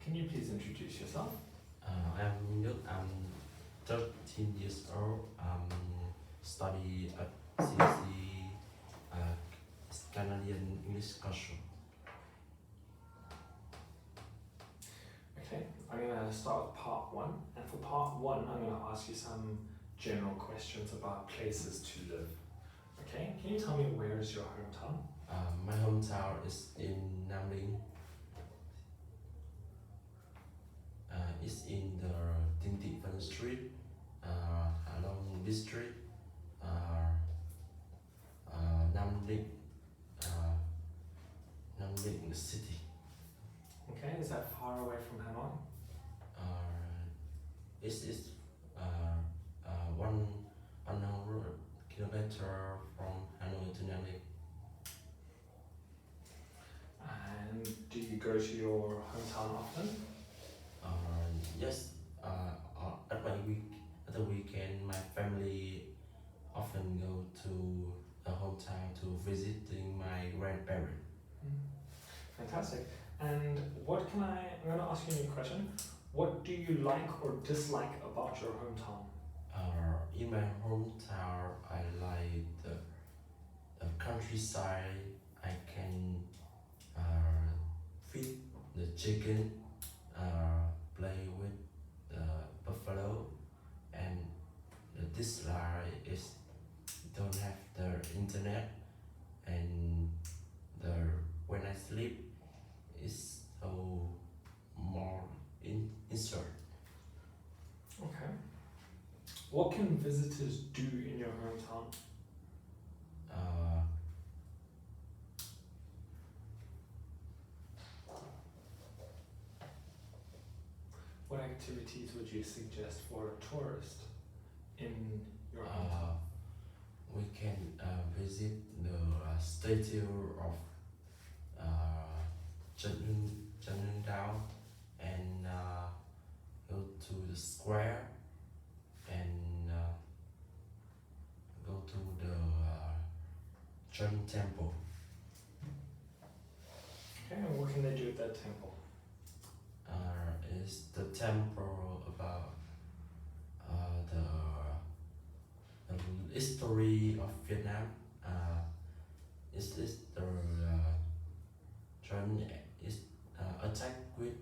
Can you please introduce yourself? I'm Minh. I'm 13 years old. Study at CEC, Canadian English Culture. Okay, I'm going to start with part one. And for part one, I'm going to ask you some general questions about places to live. Okay, can you tell me where is your hometown? My hometown is in Nam Ninh. It's in the Tinh Thị Vân Street, Hạ Long District, Nam Ninh, Nam Ninh City. Okay, is that far away from Hanoi? It's 100 kilometer from Hanoi to Nam Ninh. And do you go to your hometown often? Yes, at the weekend, my family often go to the hometown to visiting my grandparents. Fantastic. And I'm going to ask you a new question. What do you like or dislike about your hometown? In my hometown, I like the countryside. I can feed the chicken, play with the buffalo, and the dislike is don't have the internet, and when I sleep is so more insert. Okay. What can visitors do in your hometown? What activities would you suggest for a tourist in your hometown? We can visit the statue of Trần Hưng Đạo and go to the square and go to the Trần Temple. Okay, and what can they do at that temple? Is the temple about the history of Vietnam. Is this the Trần is attacked with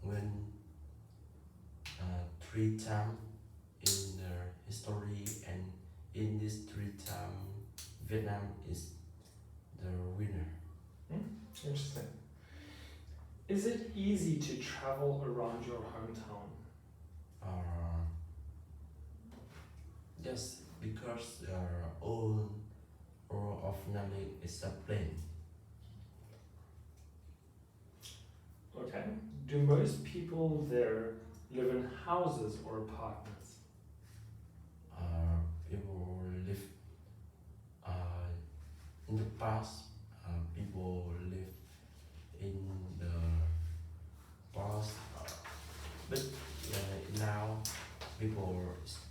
when 3 times in history, and in this 3 times Vietnam is the winner. Interesting. Is it easy to travel around your hometown? Yes, because all of Nam Ninh is a plain. Okay. Do most people there live in houses or apartments? People live in the past. People live in the past, but now people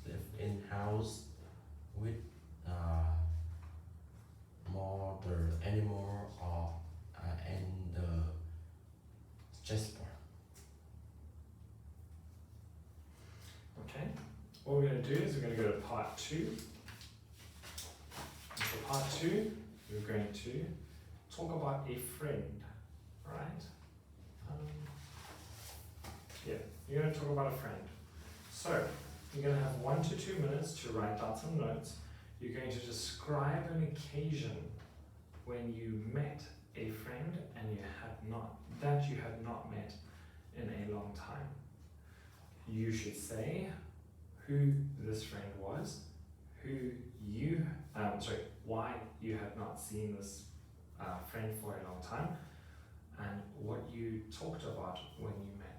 live in house with more the animal or and the jasper. Okay. What we're going to do is we're going to go to part two. And for part two, we're going to talk about a friend, right? Yeah, you're going to talk about a friend. So, you're going to have 1 to 2 minutes to write down some notes. You're going to describe an occasion when you met a friend and you had not met in a long time. You should say who this friend was, why you had not seen this friend for a long time, and what you talked about when you met.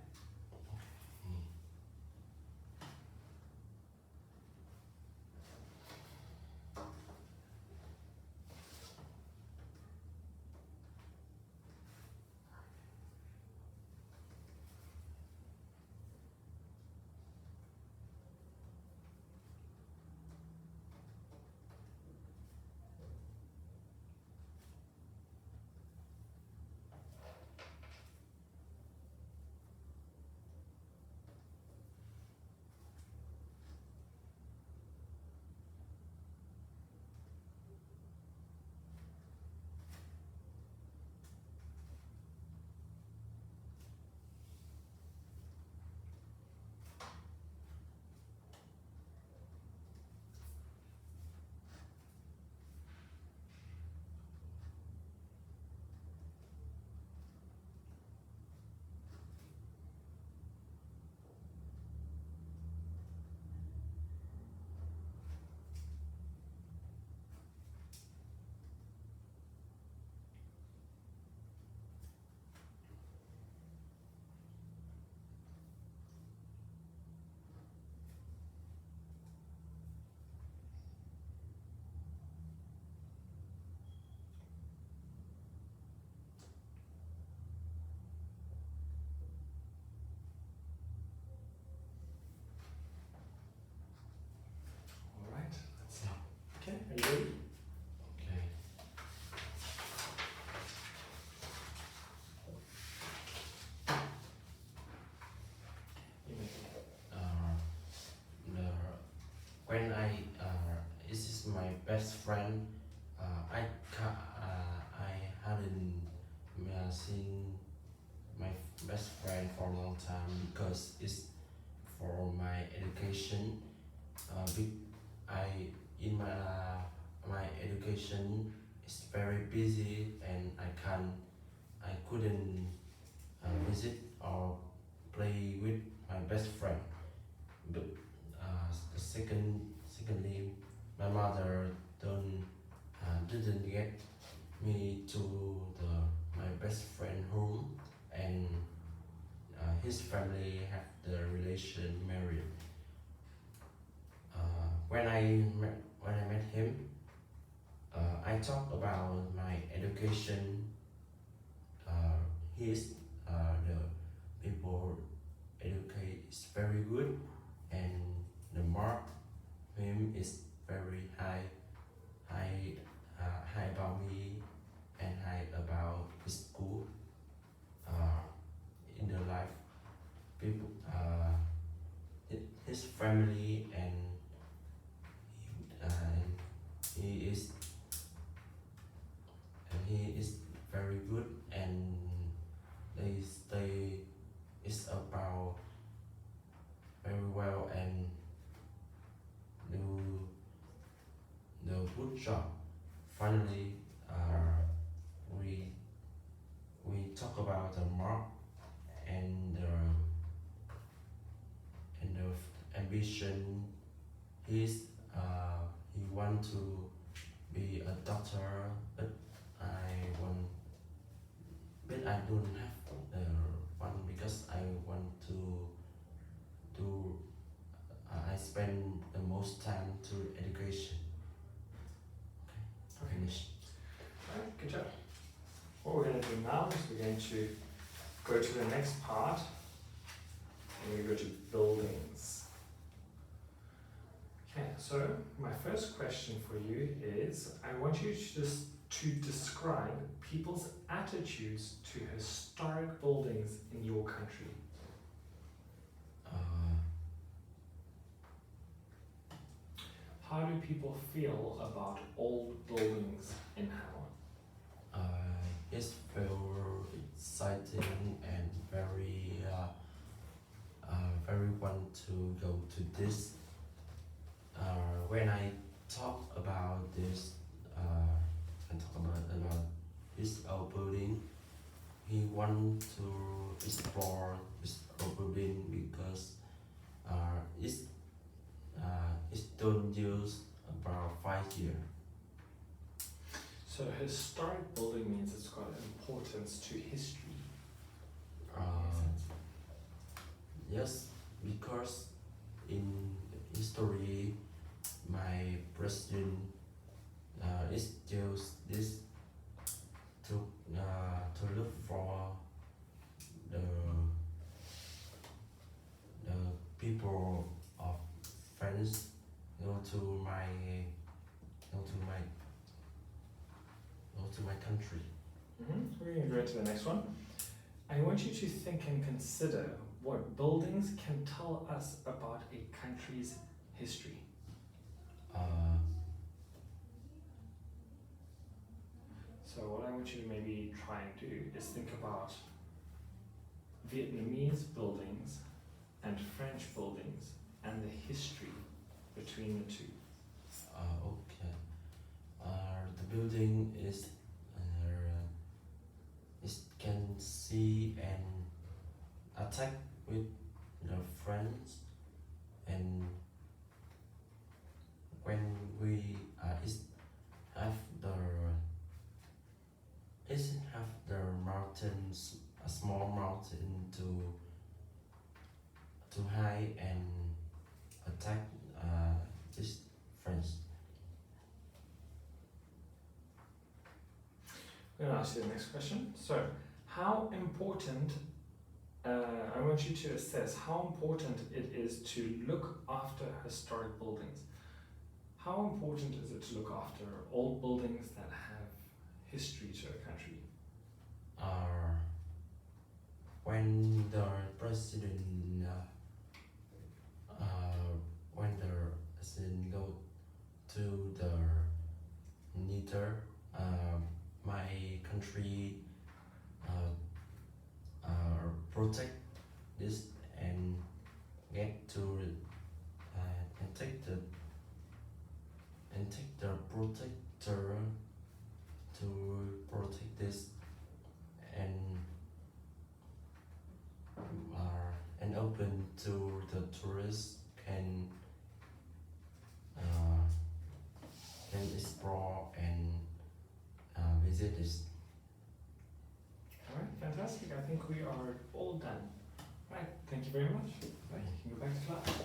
best friend for a long time because it's for my education. I in my education is very busy and I couldn't visit or play with my best friend. But secondly, my mother don't didn't get me to my best friend home, and his family have the relation married. When I met him, I talked about my education. His the people educate is very good, and the mark him is very high about me and high about his school. In the life, people, his family he is he is very good, and they is about very well and do the good job. Finally, we talk about the mark and the ambition. He want to be a doctor, but I want but I don't have the one because I want to do. I spend the most time to education. Okay. Finish. Alright, good job. What we're going to do now is we're going to go to the next part. We're going to go to buildings. Okay, so my first question for you is, I want you to describe people's attitudes to historic buildings in your country. How do people feel about old buildings in Hanoi? It's very exciting and very want to go to this. When I talk about this, I talk about this old building. He want to explore this old building because it's don't use about 5 years. So historic building means it's got importance to history. Yes, because in history, my president is use this to look for the people of France go to my country. We're going to go to the next one. I want you to think and consider what buildings can tell us about a country's history. So what I want you to maybe try and do is think about Vietnamese buildings and French buildings and the history between the two. Okay. The building is can see and attack with the friends, and when we have the mountains, a small mountain to hide and attack this friends. I'm going to ask you the next question. So, how important, I want you to assess how important it is to look after historic buildings. How important is it to look after old buildings that have history to a country? When the president go to the neither my country protect this and get to and take the protector to protect this and open to the tourists can explore and visit this. Alright, fantastic. I think we are all done. Right, thank you very much. Right, you can go back to class.